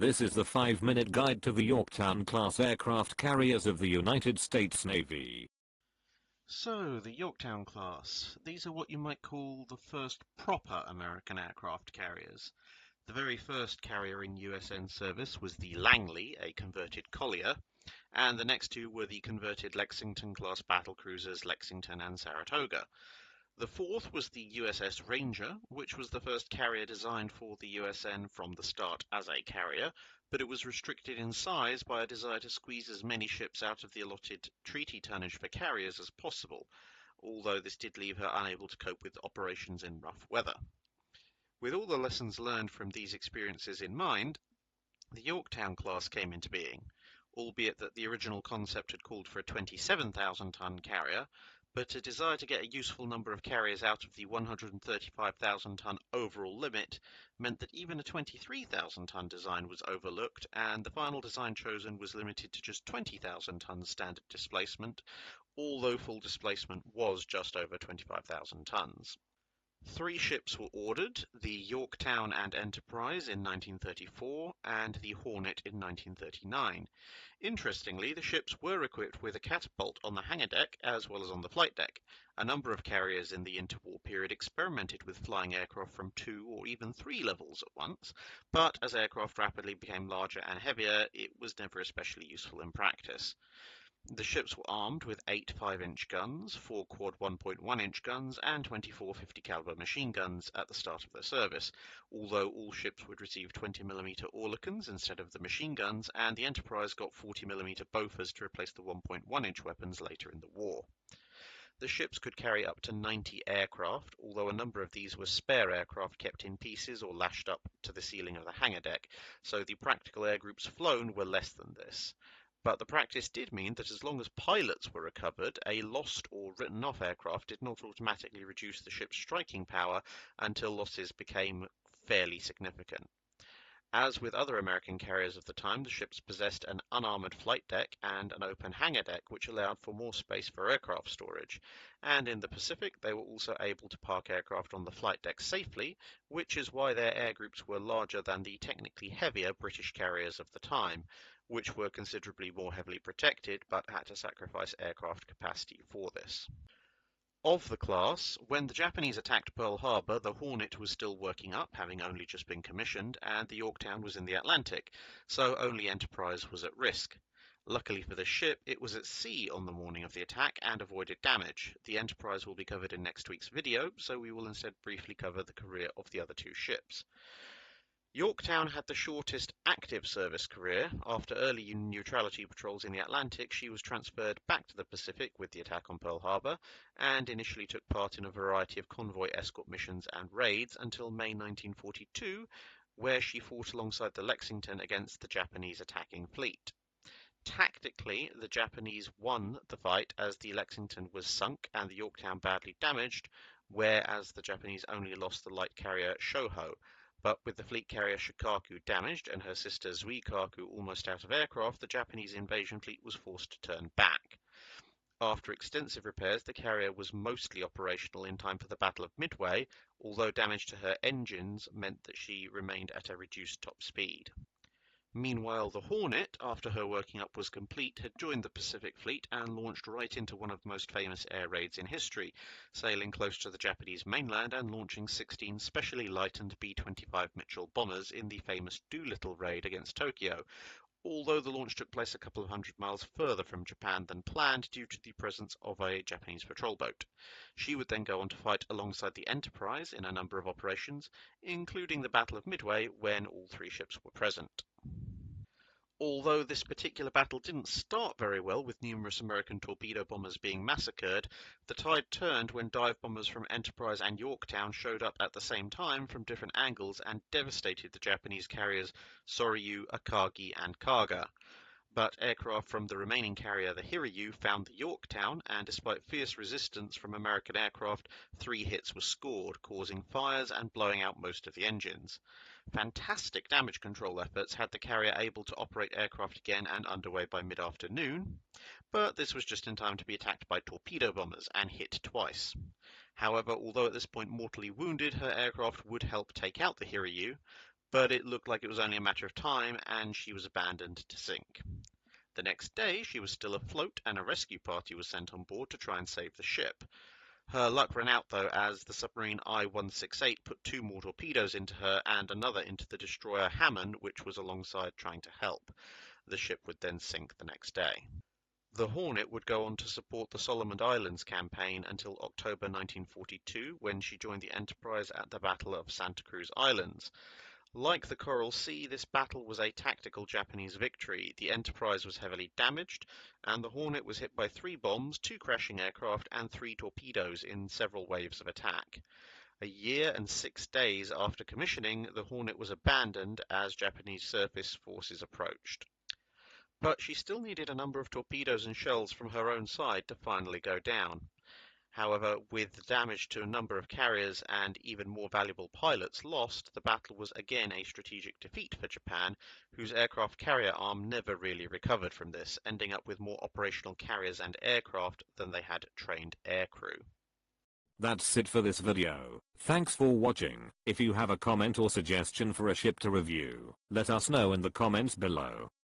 This is the 5-minute guide to the Yorktown class aircraft carriers of the United States Navy. So, the Yorktown class. These are what you might call the first proper American aircraft carriers. The very first carrier in USN service was the Langley, a converted collier, and the next two were the converted Lexington-class battlecruisers Lexington and Saratoga. The fourth was the USS Ranger, which was the first carrier designed for the USN from the start as a carrier, but it was restricted in size by a desire to squeeze as many ships out of the allotted treaty tonnage for carriers as possible, although this did leave her unable to cope with operations in rough weather. With all the lessons learned from these experiences in mind, the Yorktown class came into being, albeit that the original concept had called for a 27,000-ton carrier, but a desire to get a useful number of carriers out of the 135,000-ton overall limit meant that even a 23,000-ton design was overlooked, and the final design chosen was limited to just 20,000 tons standard displacement, although full displacement was just over 25,000 tons. 3 ships were ordered, the Yorktown and Enterprise in 1934 and the Hornet in 1939. Interestingly, the ships were equipped with a catapult on the hangar deck as well as on the flight deck. A number of carriers in the interwar period experimented with flying aircraft from 2 or even 3 levels at once, but as aircraft rapidly became larger and heavier, it was never especially useful in practice. The ships were armed with 8 5-inch guns, 4 quad 1.1-inch guns, and 24 50 caliber machine guns at the start of their service, although all ships would receive 20mm Oerlikons instead of the machine guns, and the Enterprise got 40mm Bofors to replace the 1.1-inch weapons later in the war. The ships could carry up to 90 aircraft, although a number of these were spare aircraft kept in pieces or lashed up to the ceiling of the hangar deck, so the practical air groups flown were less than this. But the practice did mean that as long as pilots were recovered, a lost or written off aircraft did not automatically reduce the ship's striking power until losses became fairly significant. As with other American carriers of the time, the ships possessed an unarmored flight deck and an open hangar deck, which allowed for more space for aircraft storage. And in the Pacific, they were also able to park aircraft on the flight deck safely, which is why their air groups were larger than the technically heavier British carriers of the time, which were considerably more heavily protected but had to sacrifice aircraft capacity for this. Of the class, when the Japanese attacked Pearl Harbor, the Hornet was still working up, having only just been commissioned, and the Yorktown was in the Atlantic, so only Enterprise was at risk. Luckily for the ship, it was at sea on the morning of the attack and avoided damage. The Enterprise will be covered in next week's video, so we will instead briefly cover the career of the other 2 ships. Yorktown had the shortest active service career. After early neutrality patrols in the Atlantic, she was transferred back to the Pacific with the attack on Pearl Harbor, and initially took part in a variety of convoy escort missions and raids until May 1942, where she fought alongside the Lexington against the Japanese attacking fleet. Tactically, the Japanese won the fight as the Lexington was sunk and the Yorktown badly damaged, whereas the Japanese only lost the light carrier Shoho. But with the fleet carrier Shikaku damaged and her sister Zuikaku almost out of aircraft, the Japanese invasion fleet was forced to turn back. After extensive repairs, the carrier was mostly operational in time for the Battle of Midway, although damage to her engines meant that she remained at a reduced top speed. Meanwhile, the Hornet, after her working up was complete, had joined the Pacific Fleet and launched right into one of the most famous air raids in history, sailing close to the Japanese mainland and launching 16 specially lightened B-25 Mitchell bombers in the famous Doolittle raid against Tokyo, although the launch took place a couple of hundred miles further from Japan than planned due to the presence of a Japanese patrol boat. She would then go on to fight alongside the Enterprise in a number of operations, including the Battle of Midway, when all 3 ships were present. Although this particular battle didn't start very well with numerous American torpedo bombers being massacred, the tide turned when dive bombers from Enterprise and Yorktown showed up at the same time from different angles and devastated the Japanese carriers Soryu, Akagi, and Kaga. But aircraft from the remaining carrier, the Hiryu, found the Yorktown, and despite fierce resistance from American aircraft, 3 hits were scored, causing fires and blowing out most of the engines. Fantastic damage control efforts had the carrier able to operate aircraft again and underway by mid-afternoon, but this was just in time to be attacked by torpedo bombers and hit twice. However, although at this point mortally wounded, her aircraft would help take out the Hiryu, but it looked like it was only a matter of time and she was abandoned to sink. The next day she was still afloat and a rescue party was sent on board to try and save the ship. Her luck ran out though, as the submarine I-168 put 2 more torpedoes into her and another into the destroyer Hammond, which was alongside trying to help. The ship would then sink the next day. The Hornet would go on to support the Solomon Islands campaign until October 1942, when she joined the Enterprise at the Battle of Santa Cruz Islands. Like the Coral Sea, this battle was a tactical Japanese victory. The Enterprise was heavily damaged, and the Hornet was hit by 3 bombs, 2 crashing aircraft, and 3 torpedoes in several waves of attack. A year and 6 days after commissioning, the Hornet was abandoned as Japanese surface forces approached. But she still needed a number of torpedoes and shells from her own side to finally go down. However, with damage to a number of carriers and even more valuable pilots lost, the battle was again a strategic defeat for Japan, whose aircraft carrier arm never really recovered from this, ending up with more operational carriers and aircraft than they had trained aircrew. That's it for this video. Thanks for watching. If you have a comment or suggestion for a ship to review, let us know in the comments below.